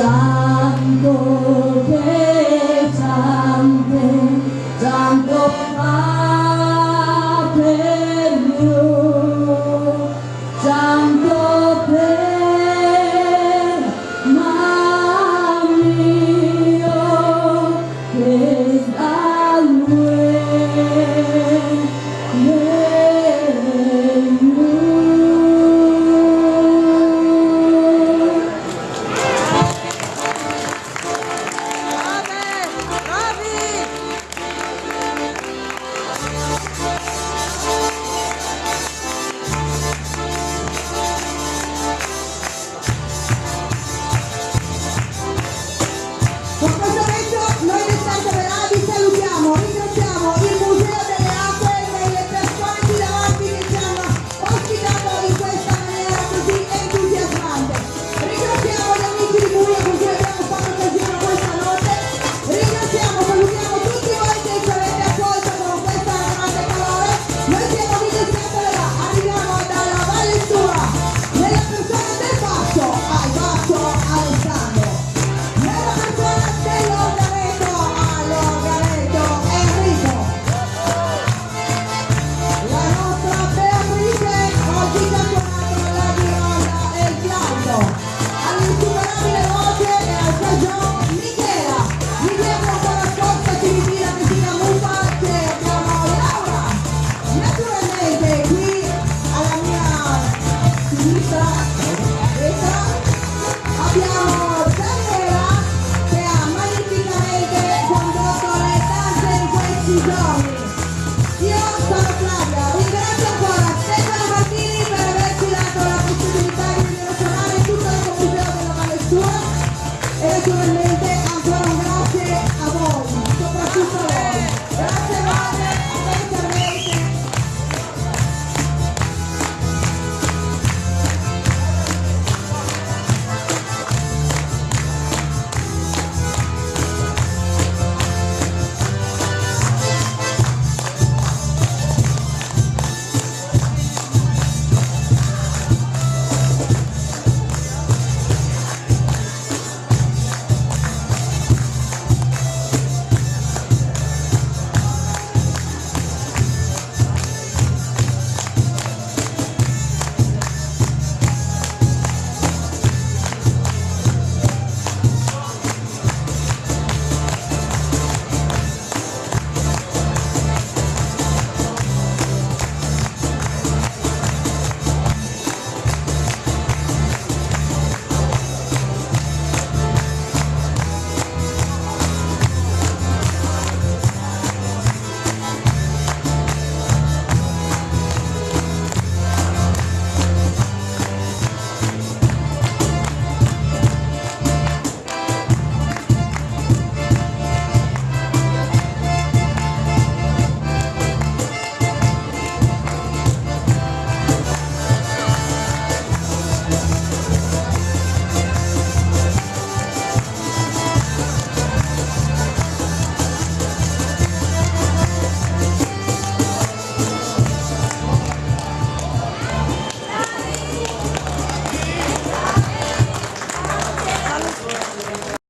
tanto che tanto fa per Dio, tanto per mio che da lui. Con questo evento noi del Santa Verà vi salutiamo, ringraziamo il Museo delle Acque e le persone qui davanti che ci hanno ospitato in questa maniera così entusiasmante. Ringraziamo gli amici di Buia con cui abbiamo fatto occasione questa notte. Ringraziamo, salutiamo tutti voi che ci avete accolto con questa grande calore. Noi siamo del Santa Verà, arriviamo dalla Valle Stura, nella persona del Basso, al Basso Alessandro. Nella persona dell'Organeto, all'Organeto Enrico. La nostra Beatrice, oggi campionato della Gironda e il Claudio. All'insuperabile voce e al cagion Michela. Mi diamo ancora scorsa ci ritira che si camuffa che abbiamo Laura. Naturalmente qui alla mia sinistra